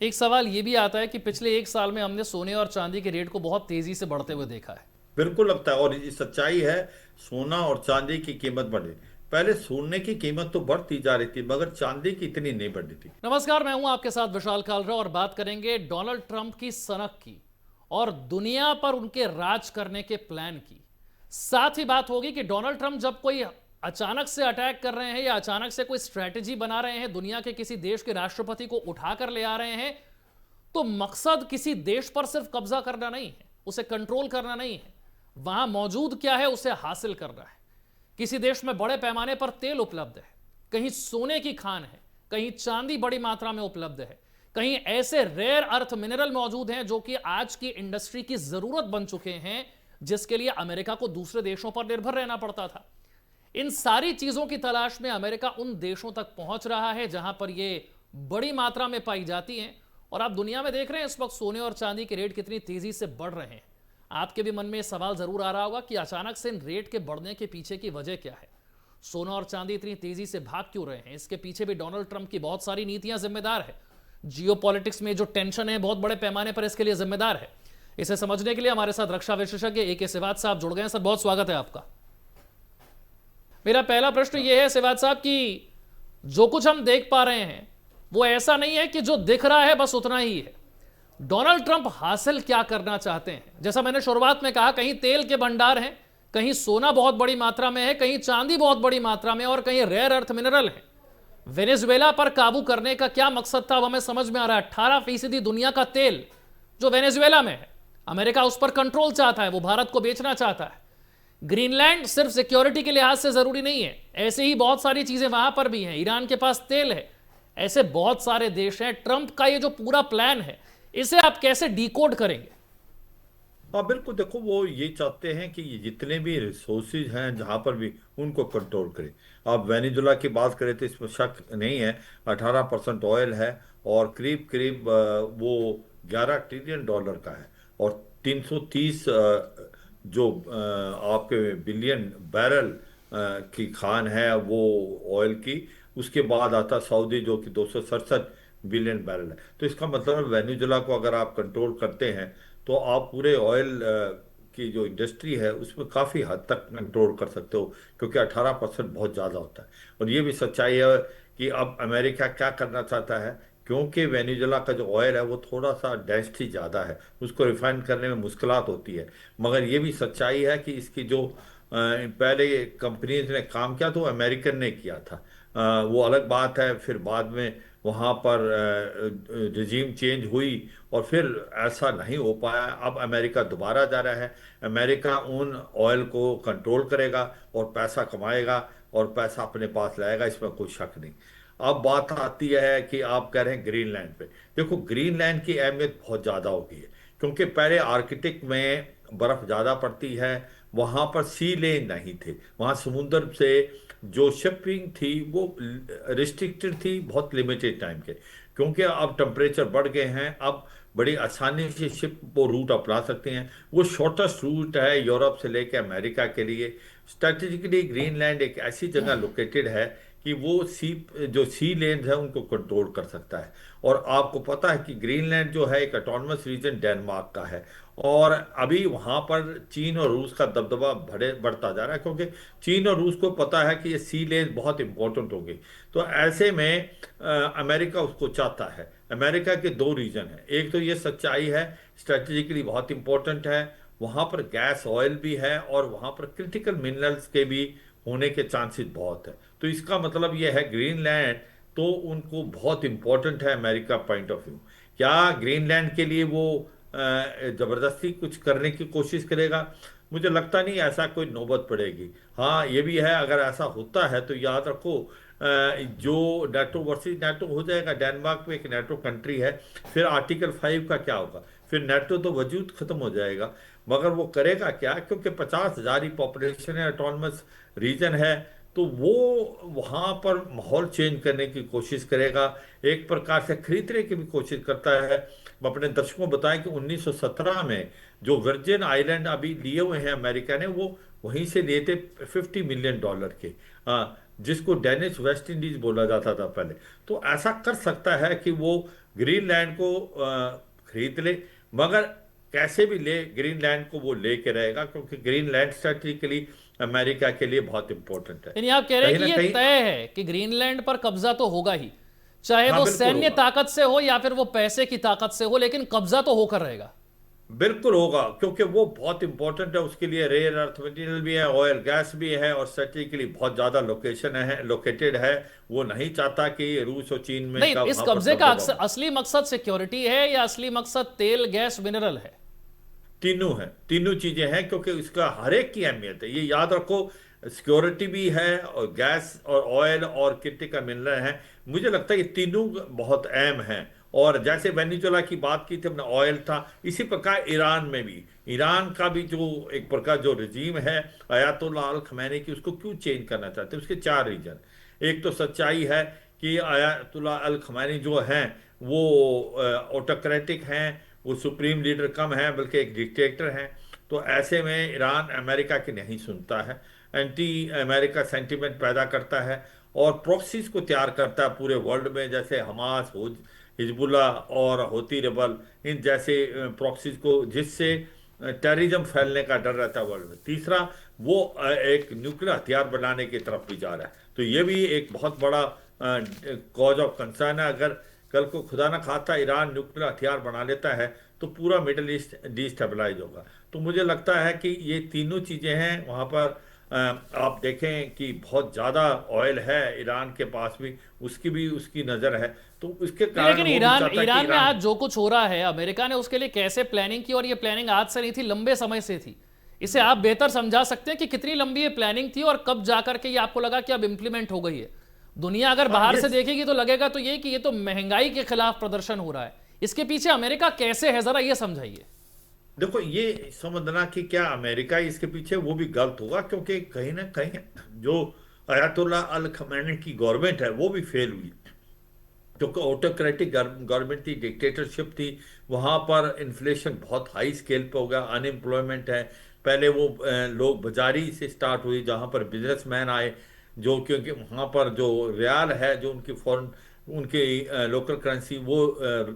एक सवाल ये भी आता है कि पिछले एक साल में हमने सोने और चांदी के रेट को बहुत तेजी से बढ़ते हुए देखा है। बिल्कुल लगता है, और ये सच्चाई है। सोना और चांदी की कीमत बढ़ी। पहले सोने की कीमत तो बढ़ती जा रही थी, मगर चांदी की इतनी नहीं बढ़ रही थी। नमस्कार, मैं हूं आपके साथ विशाल कालरा और बात करेंगे डोनाल्ड ट्रंप की सनक की और दुनिया पर उनके राज करने के प्लान की। साथ ही बात होगी कि डोनाल्ड ट्रंप जब कोई अचानक से अटैक कर रहे हैं या अचानक से कोई स्ट्रेटेजी बना रहे हैं, दुनिया के किसी देश के राष्ट्रपति को उठाकर ले आ रहे हैं, तो मकसद किसी देश पर सिर्फ कब्जा करना नहीं है, उसे कंट्रोल करना नहीं है। वहां मौजूद क्या है उसे हासिल करना है। किसी देश में बड़े पैमाने पर तेल उपलब्ध है, कहीं सोने की खान है, कहीं चांदी बड़ी मात्रा में उपलब्ध है, कहीं ऐसे रेयर अर्थ मिनरल मौजूद हैं जो कि आज की इंडस्ट्री की जरूरत बन चुके हैं, जिसके लिए अमेरिका को दूसरे देशों पर निर्भर रहना पड़ता था। इन सारी चीजों की तलाश में अमेरिका उन देशों तक पहुंच रहा है जहां पर ये बड़ी मात्रा में पाई जाती हैं। और आप दुनिया में देख रहे हैं इस वक्त सोने और चांदी के रेट कितनी तेजी से बढ़ रहे हैं। आपके भी मन में सवाल जरूर आ रहा होगा कि अचानक से इन रेट के बढ़ने के पीछे की वजह क्या है। सोना और चांदी इतनी तेजी से भाग क्यों रहे हैं? इसके पीछे भी डोनाल्ड ट्रंप की बहुत सारी नीतियां जिम्मेदार है। जियोपॉलिटिक्स में जो टेंशन है बहुत बड़े पैमाने पर इसके लिए जिम्मेदार है। इसे समझने के लिए हमारे साथ रक्षा विशेषज्ञ ए.के. सिवात साहब जुड़ गए हैं। सर, बहुत स्वागत है आपका। मेरा पहला प्रश्न यह है सिवात साहब कि जो कुछ हम देख पा रहे हैं वो ऐसा नहीं है कि जो दिख रहा है बस उतना ही है। डोनाल्ड ट्रंप हासिल क्या करना चाहते हैं? जैसा मैंने शुरुआत में कहा, कहीं तेल के भंडार हैं, कहीं सोना बहुत बड़ी मात्रा में है, कहीं चांदी बहुत बड़ी मात्रा में और कहीं रेयर अर्थ मिनरल है। वेनेजुएला पर काबू करने का क्या मकसद था, वो हमें समझ में आ रहा है। 18% दुनिया का तेल जो वेनेजुएला में है, अमेरिका उस पर कंट्रोल चाहता है, वो भारत को बेचना चाहता है। ग्रीनलैंड सिर्फ सिक्योरिटी के लिहाज से जरूरी नहीं है, ऐसे ही बहुत सारी चीजें वहां पर भी हैं। ईरान के पास तेल है, ऐसे बहुत सारे देश हैं। ट्रंप का ये जो पूरा प्लान है, इसे आप कैसे डिकोड करेंगे? हाँ बिल्कुल, देखो वो ये चाहते हैं कि ये जितने भी रिसोर्सेज हैं जहाँ पर भी उनको कंट्रोल करें। आप वेनेजुला की बात करें तो इसमें शक नहीं है। 18% ऑयल है, और करीब करीब वो $11 ट्रिलियन का है। और 330 जो आपके बिलियन बैरल की खान है वो ऑयल की। उसके बाद आता सऊदी जो कि 267 बिलियन बैरल है। तो इसका मतलब है वेनेजुला को अगर आप कंट्रोल करते हैं तो आप पूरे ऑयल की जो इंडस्ट्री है उसमें काफ़ी हद तक कंट्रोल कर सकते हो, क्योंकि 18% बहुत ज़्यादा होता है। और ये भी सच्चाई है कि अब अमेरिका क्या करना चाहता है, क्योंकि वेनेजुला का जो ऑयल है वो थोड़ा सा डेंसिटी ज़्यादा है, उसको रिफाइन करने में मुश्किलात होती है। मगर ये भी सच्चाई है कि इसकी जो पहले कंपनीज ने काम किया तो अमेरिकन ने किया था। वो अलग बात है। फिर बाद में वहाँ पर रिजीम चेंज हुई और फिर ऐसा नहीं हो पाया। अब अमेरिका दोबारा जा रहा है। अमेरिका उन ऑयल को कंट्रोल करेगा और पैसा कमाएगा और पैसा अपने पास लाएगा, इसमें कोई शक नहीं। अब बात आती है कि आप कह रहे हैं ग्रीनलैंड पे। देखो, ग्रीनलैंड की अहमियत बहुत ज़्यादा हो गई है, क्योंकि पहले आर्कटिक में बर्फ़ ज़्यादा पड़ती है। वहाँ पर सी लेन नहीं थे, वहाँ समुद्र से जो शिपिंग थी वो रिस्ट्रिक्टेड थी, बहुत लिमिटेड टाइम के। क्योंकि अब टेम्परेचर बढ़ गए हैं, अब बड़ी आसानी से शिप वो रूट अपना सकते हैं। वो शॉर्टेस्ट रूट है यूरोप से लेकर अमेरिका के लिए। स्ट्रेटेजिकली ग्रीनलैंड एक ऐसी जगह लोकेटेड है कि वो सी लेन है उनको कंट्रोल कर सकता है। और आपको पता है कि ग्रीनलैंड जो है एक ऑटोनमस रीजन डेनमार्क का है। और अभी वहाँ पर चीन और रूस का दबदबा बढ़ता जा रहा है, क्योंकि चीन और रूस को पता है कि ये सी लेन बहुत इंपॉर्टेंट होंगे। तो ऐसे में अमेरिका उसको चाहता है। अमेरिका के दो रीजन है, एक तो ये सच्चाई है स्ट्रेटेजिकली बहुत इंपॉर्टेंट है, वहाँ पर गैस ऑयल भी है और वहाँ पर क्रिटिकल मिनरल्स के भी होने के चांसेस बहुत है। तो इसका मतलब ये है ग्रीनलैंड तो उनको बहुत इंपॉर्टेंट है अमेरिका पॉइंट ऑफ व्यू। क्या ग्रीनलैंड के लिए वो जबरदस्ती कुछ करने की कोशिश करेगा? मुझे लगता नहीं ऐसा कोई नौबत पड़ेगी। हाँ ये भी है, अगर ऐसा होता है तो याद रखो जो नेटो वर्सेस नेटो हो जाएगा। डेनमार्क में एक नेटो कंट्री है, फिर आर्टिकल 5 का क्या होगा? फिर नेटो तो वजूद खत्म हो जाएगा। मगर वो करेगा क्या, क्योंकि 50,000 ही पॉपुलेशन है, ऑटोनमस रीजन है। तो वो वहाँ पर माहौल चेंज करने की कोशिश करेगा, एक प्रकार से खरीदने की भी कोशिश करता है। मैं अपने दर्शकों को बताएं कि 1917 में जो वर्जिन आइलैंड अभी लिए हुए हैं अमेरिका ने, वो वहीं से लिए थे $50 मिलियन के। हाँ, जिसको डेनिस वेस्ट इंडीज बोला जाता था पहले। तो ऐसा कर सकता है कि वो ग्रीनलैंड को खरीद ले, मगर कैसे भी ले ग्रीनलैंड को वो लेके रहेगा, क्योंकि ग्रीनलैंड स्ट्रेटेजिकली अमेरिका के लिए बहुत इंपॉर्टेंट है। यानी आप कह रहे हैं कहीं कि ना ये कहीं। तय है कि ग्रीनलैंड पर कब्जा तो होगा ही, चाहे हाँ वो बिल्कुल सैन्य होगा। ताकत से हो या फिर वो पैसे की ताकत से हो, लेकिन कब्जा तो होकर रहेगा। बिल्कुल होगा, क्योंकि वो बहुत इंपॉर्टेंट है, उसके लिए रेयर अर्थ मटेरियल भी है, ऑयल गैस भी है, और स्ट्रेटेजिकली बहुत ज़्यादा लोकेशन है, लोकेटेड है। वो नहीं चाहता कि रूस और चीन में नहीं, का इस वहां पर कब्जे का दबदबा हो। असली मकसद सिक्योरिटी है या असली मकसद तेल गैस मिनरल है? तीनों है, तीनों चीजें हैं, क्योंकि इसका हर एक की अहमियत है, ये याद रखो। सिक्योरिटी भी है, और गैस और ऑयल और क्रिटिकल मिनरल है। मुझे लगता है ये तीनों बहुत अहम हैं। और जैसे वेनेजुएला की बात की थी हमने, ऑयल था, इसी प्रकार ईरान में भी। ईरान का भी जो एक प्रकार जो रिजीम है अयातुल्ला अल खमैनी की, उसको क्यों चेंज करना चाहते हैं? उसके चार रीजन। एक तो सच्चाई है कि अयातुल्ला अल खमैनी जो हैं वो ऑटोक्रेटिक हैं, वो सुप्रीम लीडर कम है बल्कि एक डिक्टेटर है। तो ऐसे में ईरान अमेरिका की नहीं सुनता है, एंटी अमेरिका सेंटीमेंट पैदा करता है, और प्रॉक्सीज को तैयार करता है पूरे वर्ल्ड में, जैसे हमास हो, हिजबुल्ला और होती रेबल, इन जैसे प्रॉक्सीज को, जिससे टेररिज्म फैलने का डर रहता है वर्ल्ड में। तीसरा, वो एक न्यूक्लियर हथियार बनाने की तरफ भी जा रहा है। तो ये भी एक बहुत बड़ा कॉज ऑफ कंसर्न है। अगर कल को खुदा ना खाता ईरान न्यूक्लियर हथियार बना लेता है, तो पूरा मिडल ईस्ट डिस्टेबलाइज होगा। तो मुझे लगता है कि ये तीनों चीज़ें हैं वहाँ पर। आप देखें कि बहुत ज़्यादा ऑयल है ईरान के पास भी, उसकी भी उसकी नज़र है। तो उसके नहीं, कारण लेकिन वो भी ईरान चाहता है कि ईरान में ईरान। आज जो कुछ हो रहा है, अमेरिका ने उसके लिए कैसे प्लानिंग की, और ये प्लानिंग आज से नहीं थी, लंबे समय से थी। इसे आप बेहतर समझा सकते हैं कि कितनी लंबी ये प्लानिंग थी और कब जाकर के ये आपको लगा कि अब इंप्लीमेंट हो गई है। दुनिया अगर हाँ बाहर ये से देखेगी तो लगेगा तो ये कि ये तो महंगाई के खिलाफ प्रदर्शन हो रहा है। इसके पीछे अमेरिका कैसे है, जरा ये समझाइए। देखो, ये समझना कि क्या अमेरिका ही इसके पीछे, वो भी गलत होगा, क्योंकि कहीं ना कहीं जो अयातुल्ला अल खमैनी की गवर्नमेंट है वो भी फेल हुई, क्योंकि ऑटोक्रेटिक गवर्नमेंट थी, डिक्टेटरशिप थी। वहाँ पर इन्फ्लेशन बहुत हाई स्केल पे हो गया, अनएम्प्लॉयमेंट है। पहले वो लोग बाजारी से स्टार्ट हुई, जहाँ पर बिजनेसमैन आए, जो क्योंकि वहाँ पर जो रियाल है, जो उनकी फॉरेन, उनकी लोकल करेंसी, वो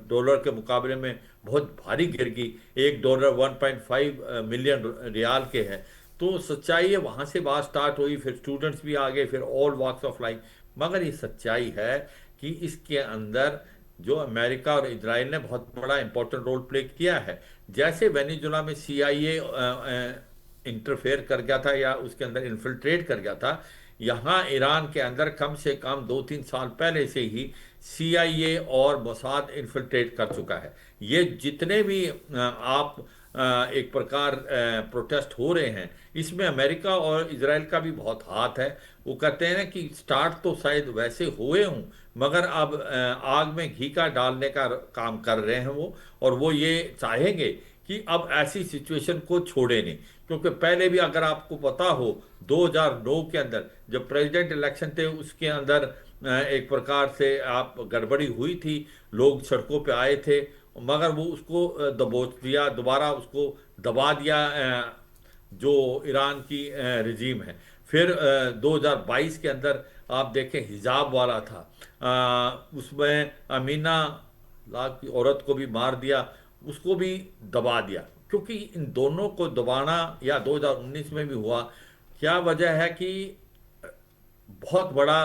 डॉलर के मुकाबले में बहुत भारी गिर गई। एक डॉलर 1.5 मिलियन रियाल के है। तो सच्चाई है, वहाँ से बात स्टार्ट हुई, फिर स्टूडेंट्स भी आ गए, फिर ऑल वॉक्स ऑफ लाइफ। मगर ये सच्चाई है कि इसके अंदर जो अमेरिका और इजराइल ने बहुत बड़ा इंपॉर्टेंट रोल प्ले किया है। जैसे वेनेजुएला में सीआईए इंटरफेयर कर गया था, या उसके अंदर इन्फिल्ट्रेट कर गया था, यहाँ ईरान के अंदर कम से कम 2-3 साल पहले से ही सीआईए और मोसाद इन्फिल्ट्रेट कर चुका है। ये जितने भी आप एक प्रकार प्रोटेस्ट हो रहे हैं, इसमें अमेरिका और इजराइल का भी बहुत हाथ है। वो कहते हैं ना कि स्टार्ट तो शायद वैसे हुए हों, मगर अब आग में घी का डालने का काम कर रहे हैं वो। और वो ये चाहेंगे कि अब ऐसी सिचुएशन को छोड़े नहीं, क्योंकि पहले भी अगर आपको पता हो 2009 के अंदर जब प्रेसिडेंट इलेक्शन थे, उसके अंदर एक प्रकार से आप गड़बड़ी हुई थी, लोग सड़कों पे आए थे, मगर वो उसको दबोच दिया, दोबारा उसको दबा दिया जो ईरान की रिजीम है। फिर 2022 के अंदर आप देखें, हिजाब वाला था, उसमें अमीना लाख की औरत को भी मार दिया, उसको भी दबा दिया। क्योंकि इन दोनों को दबाना, या 2019 में भी हुआ, क्या वजह है कि बहुत बड़ा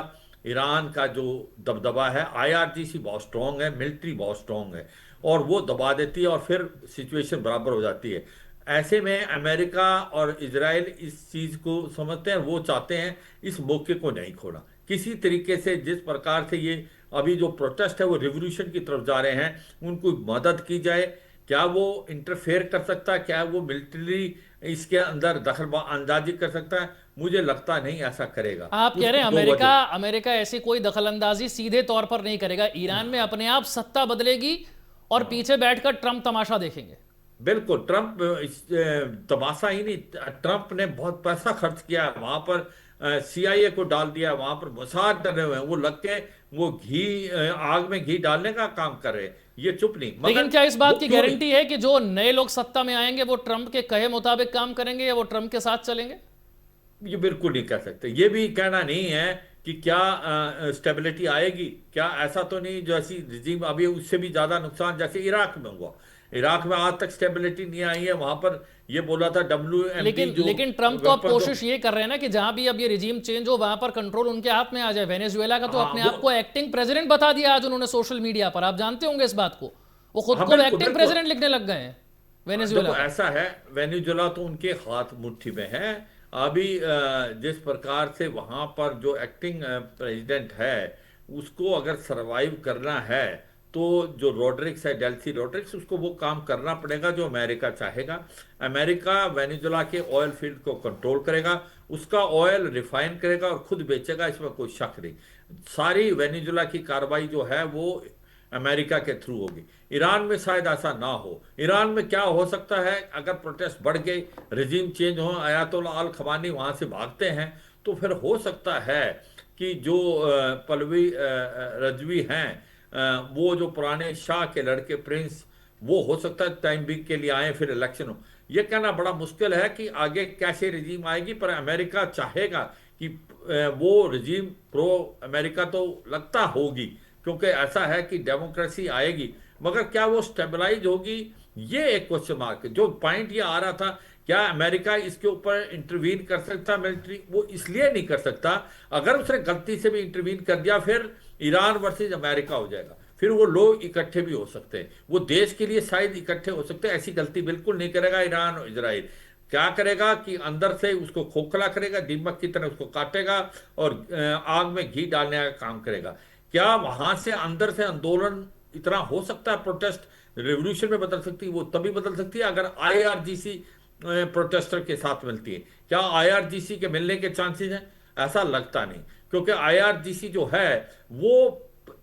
ईरान का जो दबदबा है, आईआरजीसी बहुत स्ट्रांग है, मिलिट्री बहुत स्ट्रांग है, और वो दबा देती है, और फिर सिचुएशन बराबर हो जाती है। ऐसे में अमेरिका और इजराइल इस चीज़ को समझते हैं, वो चाहते हैं इस मौके को नहीं खोना किसी तरीके से। जिस प्रकार से ये अभी जो प्रोटेस्ट है वो रिवॉल्यूशन की तरफ जा रहे हैं, उनको मदद की जाए। क्या वो इंटरफेयर कर सकता है? क्या वो मिलिट्री इसके अंदर दखल अंदाजी कर सकता है? मुझे लगता नहीं ऐसा करेगा। आप कह रहे उसकी हैं दो अमेरिका वजह। अमेरिका ऐसी कोई दखलंदाजी सीधे तौर पर नहीं करेगा, ईरान में अपने आप सत्ता बदलेगी और हाँ पीछे बैठकर ट्रंप तमाशा देखेंगे। बिल्कुल, ट्रंप तमाशा ही नहीं, ट्रंप ने बहुत पैसा खर्च किया वहां पर, सीआईए को डाल दिया वहां पर, मोसाद डरे हुए हैं, वो लग के वो घी आग में घी डालने का काम कर रहे हैं। ये चुप नहीं, लेकिन मगर क्या इस वो बात की क्यों नहीं? गारंटी है कि जो नए लोग सत्ता में आएंगे वो ट्रंप के कहे मुताबिक काम करेंगे या वो ट्रंप के साथ चलेंगे? ये बिल्कुल नहीं कह सकते। ये भी कहना नहीं है कि क्या स्टेबिलिटी आएगी, क्या ऐसा तो नहीं जैसी रिजीम अभी उससे भी ज्यादा नुकसान जैसे इराक में हुआ। इराक में आज तक स्टेबिलिटी नहीं आई है, वहां पर ये बोला था WMD लेकिन जो लेकिन ट्रंप तो अब वेपन तो। कोशिश ये कर रहे हैं ना कि जहां भी अब ये रिजीम चेंज हो वहां पर कंट्रोल उनके हाथ में आ जाए। वेनेजुएला का तो हाँ अपने वो, आप को एक्टिंग प्रेसिडेंट बता दिया आज उन्होंने सोशल मीडिया पर, आप जानते होंगे इस बात को। वो खुद हाँ को बिल्कुल एक्टिंग बिल्कुल। प्रेसिडेंट लिखने लग गए हैं वेनेजुएला देखो का। ऐसा है, वेनेजुएला तो उनके हाथ मुट्ठी में है अभी। जिस प्रकार से वहां पर जो एक्टिंग प्रेसिडेंट है उसको अगर सरवाइव करना है, तो जो रोड्रिक्स है, डेल्सी रोड्रिक्स, उसको वो काम करना पड़ेगा जो अमेरिका चाहेगा। अमेरिका वेनेजुएला के ऑयल फील्ड को कंट्रोल करेगा, उसका ऑयल रिफाइन करेगा और खुद बेचेगा, इसमें कोई शक नहीं। सारी वेनेजुएला की कार्रवाई जो है वो अमेरिका के थ्रू होगी। ईरान में शायद ऐसा ना हो। ईरान में क्या हो सकता है, अगर प्रोटेस्ट बढ़ गए, रिजीम चेंज हो, अयातोल्ला अल खमानी वहां से भागते हैं, तो फिर हो सकता है कि जो पलवी रजवी हैं, वो जो पुराने शाह के लड़के प्रिंस, वो हो सकता है टाइम बिंग के लिए आए, फिर इलेक्शन हो। ये कहना बड़ा मुश्किल है कि आगे कैसे रिजीम आएगी, पर अमेरिका चाहेगा कि वो रिजीम प्रो अमेरिका तो लगता होगी, क्योंकि ऐसा है कि डेमोक्रेसी आएगी, मगर क्या वो स्टेबलाइज होगी, ये एक क्वेश्चन मार्क है। जो पॉइंट ये आ रहा था, क्या अमेरिका इसके ऊपर इंटरवीन कर सकता मिलिट्री, वो इसलिए नहीं कर सकता, अगर उसने गलती से भी इंटरवीन कर दिया फिर ईरान वर्सेज अमेरिका हो जाएगा, फिर वो लोग इकट्ठे भी हो सकते हैं, वो देश के लिए शायद इकट्ठे हो सकते हैं। ऐसी गलती बिल्कुल नहीं करेगा ईरान और इजराइल। क्या करेगा कि अंदर से उसको खोखला करेगा, दीमक की तरह उसको काटेगा और आग में घी डालने का काम करेगा। क्या वहां से अंदर से आंदोलन इतना हो सकता है, प्रोटेस्ट रेवोल्यूशन में बदल सकती है? वो तभी बदल सकती है अगर IRGC प्रोटेस्टर के साथ मिलती है। क्या IRGC के मिलने के चांसेस हैं? ऐसा लगता नहीं, क्योंकि IRGC जो है वो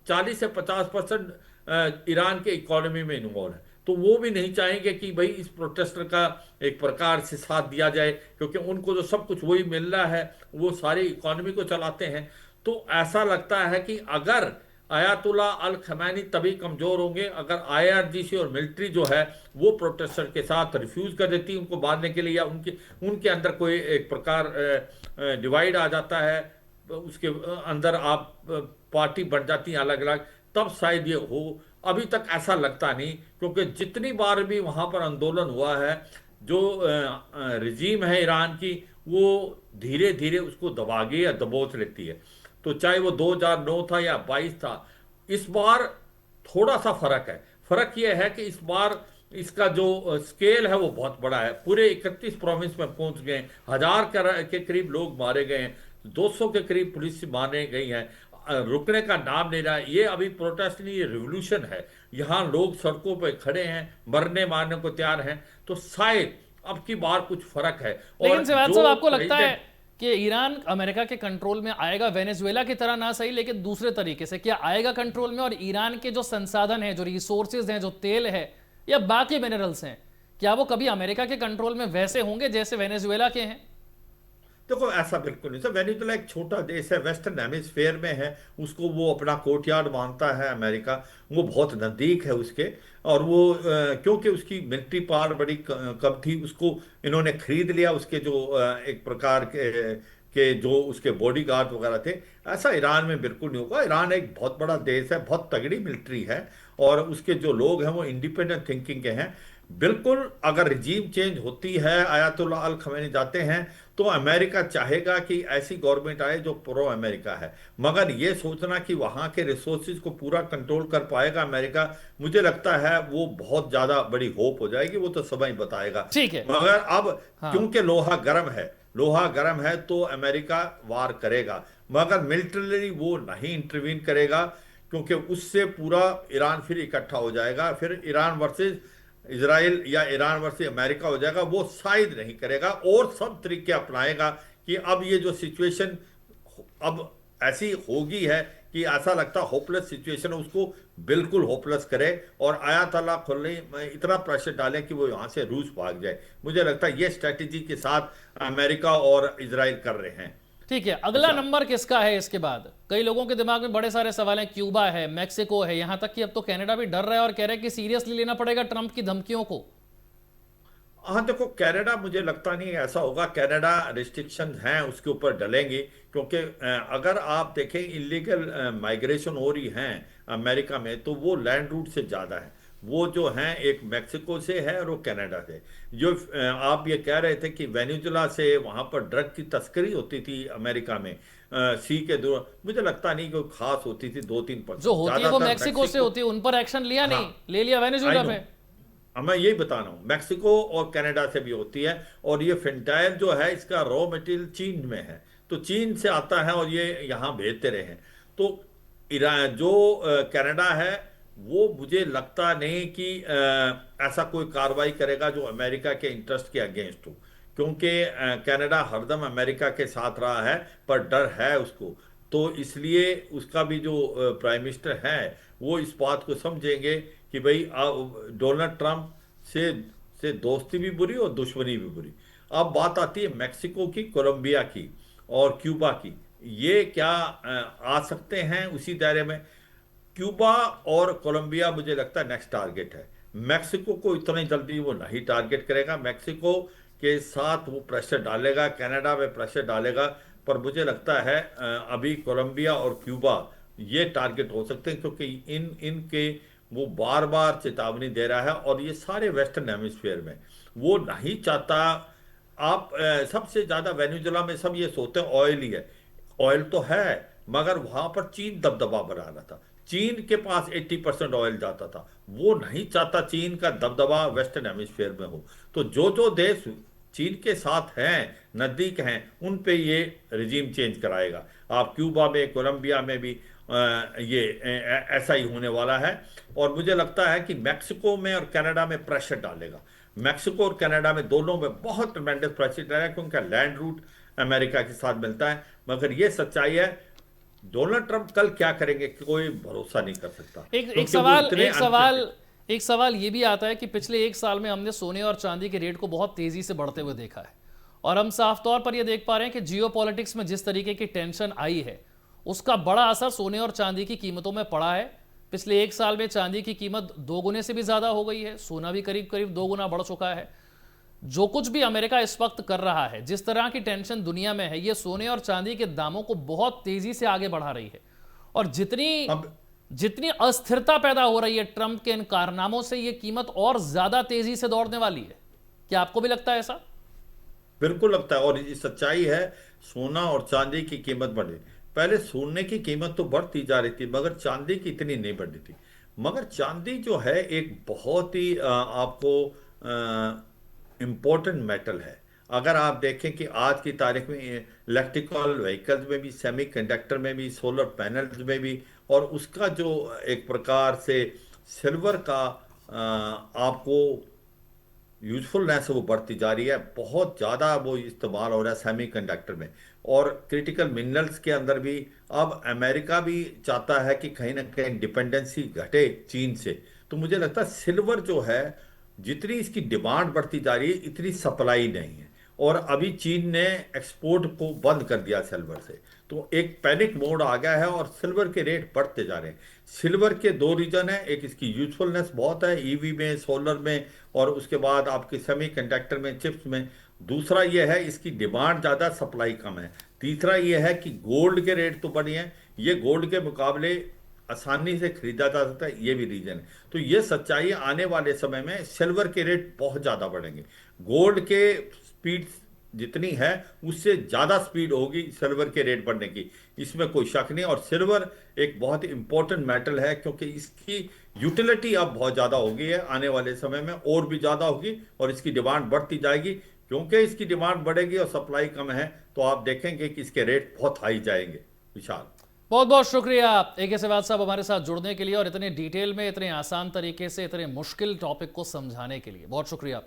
40 से 50% ईरान के इकोनॉमी में इन्वॉल्व है, तो वो भी नहीं चाहेंगे कि भाई इस प्रोटेस्टर का एक प्रकार से साथ दिया जाए, क्योंकि उनको जो सब कुछ वही मिल रहा है, वो सारी इकोनॉमी को चलाते हैं। तो ऐसा लगता है कि अगर अयातुल्ला अल खमैनी तभी कमजोर होंगे अगर IRGC और मिलिट्री जो है वो प्रोटेस्टर के साथ रिफ्यूज कर देती उनको बांधने के लिए, या उनके उनके अंदर कोई एक प्रकार डिवाइड आ जाता है, उसके अंदर आप पार्टी बन जाती हैं अलग अलग, तब शायद ये हो। अभी तक ऐसा लगता नहीं, क्योंकि जितनी बार भी वहां पर आंदोलन हुआ है, जो रिजीम है ईरान की, वो धीरे धीरे उसको दबागे या दबोच लेती है। तो चाहे वो 2009 था या 22 था, इस बार थोड़ा सा फर्क है। फर्क यह है कि इस बार इसका जो स्केल है वो बहुत बड़ा है, पूरे 31 प्रोविंस में पहुंच गए, 1000 के करीब लोग मारे गए हैं, 200 के करीब पुलिस मारे गई है, रुकने का नाम नहीं रहा। ये अभी प्रोटेस्ट नहीं, ये रिवोल्यूशन है। यहाँ लोग सड़कों पर खड़े हैं, मरने मारने को तैयार हैं। तो शायद अब की बार कुछ फर्क है। लेकिन और सिवाज साहब, जो आपको लगता है प्रेसिडेंट, कि ईरान अमेरिका के कंट्रोल में आएगा, वेनेजुएला की तरह ना सही लेकिन दूसरे तरीके से, क्या आएगा कंट्रोल में? और ईरान के जो संसाधन है, जो रिसोर्सेज हैं, जो तेल है या बाकी मिनरल्स हैं, क्या वो कभी अमेरिका के कंट्रोल में वैसे होंगे जैसे वेनेजुएला के हैं? देखो ऐसा बिल्कुल नहीं सर। वेनेजुएला एक छोटा देश है, वेस्टर्न हेमिस्फेयर में है, उसको वो अपना कोर्टयार्ड मानता है अमेरिका, वो बहुत नज़दीक है उसके। और वो क्योंकि उसकी मिलिट्री पावर बड़ी कम थी, उसको इन्होंने खरीद लिया, उसके जो एक प्रकार के जो उसके बॉडी गार्ड वगैरह थे। ऐसा ईरान में बिल्कुल नहीं होगा। ईरान एक बहुत बड़ा देश है, बहुत तगड़ी मिलिट्री है, और उसके जो लोग हैं वो इंडिपेंडेंट थिंकिंग के हैं। बिल्कुल अगर रिजीम चेंज होती है, अयातुल्ला अल खमैनी जाते हैं, तो अमेरिका चाहेगा कि ऐसी गवर्नमेंट आए जो प्रो अमेरिका है। मगर ये सोचना कि वहां के रिसोर्सेज को पूरा कंट्रोल कर पाएगा अमेरिका, मुझे लगता है वो बहुत ज्यादा बड़ी होप हो जाएगी, वो तो समय बताएगा। ठीक है। मगर अब हाँ। क्योंकि लोहा गर्म है, लोहा गर्म है, तो अमेरिका वार करेगा, मगर मिलिट्रली वो नहीं इंटरवीन करेगा, क्योंकि उससे पूरा ईरान फिर इकट्ठा हो जाएगा, फिर ईरान वर्सेज इजराइल या ईरान वर्सेस अमेरिका हो जाएगा। वो शायद नहीं करेगा, और सब तरीके अपनाएगा कि अब ये जो सिचुएशन अब ऐसी होगी है कि ऐसा लगता होपलेस सिचुएशन है, उसको बिल्कुल होपलेस करे, और आयातल्ला खुले इतना प्रेशर डालें कि वो यहाँ से रूस भाग जाए। मुझे लगता है ये स्ट्रेटेजी के साथ अमेरिका और इजराइल कर रहे हैं। ठीक है, अगला नंबर किसका है इसके बाद? कई लोगों के दिमाग में बड़े सारे सवाल हैं। क्यूबा है, मैक्सिको है, यहां तक कि अब तो कनाडा भी डर रहा है और कह रहा है कि सीरियसली लेना पड़ेगा ट्रंप की धमकियों को। हाँ देखो, कनाडा मुझे लगता नहीं ऐसा होगा। कनाडा रिस्ट्रिक्शन हैं उसके ऊपर डलेंगे, क्योंकि अगर आप देखें इलीगल माइग्रेशन हो रही है अमेरिका में, तो वो लैंड रूट से ज़्यादा है। वो जो हैं एक मेक्सिको से है और वो कनाडा से। जो आप ये कह रहे थे कि वेनेजुला से वहाँ पर ड्रग की तस्करी होती थी अमेरिका में, सी के दौरान, मुझे लगता नहीं कोई खास होती थी, 2-3%। जो होती है वो ज़्यादातर मैक्सिको से मैक्सिको। होती है, उन पर एक्शन लिया हाँ, नहीं, ले लिया आई वेनेजुएला नो। पे। हाँ, मैं यही बता रहा हूँ, मैक्सिको और कनाडा से भी होती है। और ये फेंटाइल जो है इसका रॉ मटेरियल चीन में है, तो चीन से आता है और ये यहाँ भेजते रहे हैं। तो ईरान जो कनाडा है, वो मुझे लगता नहीं कि ऐसा कोई कार्रवाई करेगा जो अमेरिका के इंटरेस्ट के अगेंस्ट हो, क्योंकि कनाडा हरदम अमेरिका के साथ रहा है, पर डर है उसको। तो इसलिए उसका भी जो प्राइम मिनिस्टर है, वो इस बात को समझेंगे कि भाई डोनाल्ड ट्रंप से दोस्ती भी बुरी और दुश्मनी भी बुरी। अब बात आती है मैक्सिको की, कोलंबिया की और क्यूबा की। ये क्या आ सकते हैं उसी दायरे में? क्यूबा और कोलंबिया मुझे लगता है नेक्स्ट टारगेट है। मैक्सिको को इतनी जल्दी वो नहीं टारगेट करेगा। मैक्सिको के साथ वो प्रेशर डालेगा, कनाडा में प्रेशर डालेगा, पर मुझे लगता है अभी कोलंबिया और क्यूबा ये टारगेट हो सकते हैं, क्योंकि इन इनके वो बार बार चेतावनी दे रहा है, और ये सारे वेस्टर्न हेमिस्फीयर में वो नहीं चाहता। आप सबसे ज्यादा वेनेजुला में सब ये सोचते हैं ऑयल ही है। ऑयल तो है, मगर वहां पर चीन दबदबा बना रहा था। चीन के पास 80% ऑयल जाता था। वो नहीं चाहता चीन का दबदबा वेस्टर्न हेमिस्फीयर में हो। तो जो जो देश चीन के साथ हैं, नजदीक हैं, उन पे ये रिजीम चेंज कराएगा। आप क्यूबा में, कोलंबिया में भी ये ऐसा ही होने वाला है। और मुझे लगता है कि मैक्सिको में और कनाडा में प्रेशर डालेगा। मैक्सिको और कनाडा में दोनों में बहुत ट्मेंडस प्रेशर डालेगा, क्योंकि लैंड रूट अमेरिका के साथ मिलता है। मगर ये सच्चाई है, डोनाल्ड ट्रंप कल क्या करेंगे कोई भरोसा नहीं कर सकता, एक एक क्योंकि वो सवाल इतने एक सवाल अनप्रिडिक्टेबल। एक सवाल ये भी आता है कि पिछले एक साल में हमने सोने और चांदी के रेट को बहुत तेजी से बढ़ते हुए देखा है, और हम साफ तौर पर यह देख पा रहे हैं कि जियो पॉलिटिक्स में जिस तरीके की टेंशन आई है, उसका बड़ा असर सोने और चांदी की कीमतों में पड़ा है। पिछले एक साल में चांदी की कीमत 2 गुने से भी ज्यादा हो गई है, सोना भी करीब करीब 2 गुना बढ़ चुका है। जो कुछ भी अमेरिका इस वक्त कर रहा है, जिस तरह की टेंशन दुनिया में है, ये सोने और चांदी के दामों को बहुत तेजी से आगे बढ़ा रही है। और जितनी अब जितनी अस्थिरता पैदा हो रही है ट्रंप के इन कारनामों से, ये कीमत और ज्यादा तेजी से दौड़ने वाली है। क्या आपको भी लगता है ऐसा? बिल्कुल लगता है, और ये सच्चाई है। सोना और चांदी की कीमत बढ़ी। पहले सोने की कीमत तो बढ़ती जा रही थी, मगर चांदी की इतनी नहीं बढ़ी थी। मगर चांदी जो है एक बहुत ही आपको इम्पोर्टेंट मेटल है। अगर आप देखें कि आज की तारीख में इलेक्ट्रिकल व्हीकल्स में भी, सेमीकंडक्टर में भी, सोलर पैनल्स में भी, और उसका जो एक प्रकार से सिल्वर का आपको यूजफुलनेस वो बढ़ती जा रही है। बहुत ज़्यादा वो इस्तेमाल हो रहा है सेमीकंडक्टर में और क्रिटिकल मिनरल्स के अंदर भी। अब अमेरिका भी चाहता है कि कहीं ना कहीं डिपेंडेंसी घटे चीन से। तो मुझे लगता है सिल्वर जो है, जितनी इसकी डिमांड बढ़ती जा रही है, इतनी सप्लाई नहीं है। और अभी चीन ने एक्सपोर्ट को बंद कर दिया सिल्वर से। तो एक पैनिक मोड आ गया है और सिल्वर के रेट बढ़ते जा रहे हैं। सिल्वर के दो रीजन है, एक इसकी यूजफुलनेस बहुत है ईवी में, सोलर में, और उसके बाद आपके सेमीकंडक्टर में, चिप्स में। दूसरा यह है इसकी डिमांड ज़्यादा, सप्लाई कम है। तीसरा यह है कि गोल्ड के रेट तो बढ़े हैं, ये गोल्ड के मुकाबले आसानी से खरीदा जा सकता है, ये भी रीजन है। तो ये सच्चाई है, आने वाले समय में सिल्वर के रेट बहुत ज़्यादा बढ़ेंगे। गोल्ड के स्पीड जितनी है उससे ज़्यादा स्पीड होगी सिल्वर के रेट बढ़ने की, इसमें कोई शक नहीं। और सिल्वर एक बहुत ही इंपॉर्टेंट मेटल है, क्योंकि इसकी यूटिलिटी अब बहुत ज़्यादा हो गई है, आने वाले समय में और भी ज़्यादा होगी, और इसकी डिमांड बढ़ती जाएगी। क्योंकि इसकी डिमांड बढ़ेगी और सप्लाई कम है, तो आप देखेंगे कि इसके रेट बहुत हाई जाएंगे। विशाल, बहुत बहुत शुक्रिया AK सहवाग साहब हमारे साथ जुड़ने के लिए, और इतने डिटेल में, इतने आसान तरीके से, इतने मुश्किल टॉपिक को समझाने के लिए बहुत शुक्रिया आपका।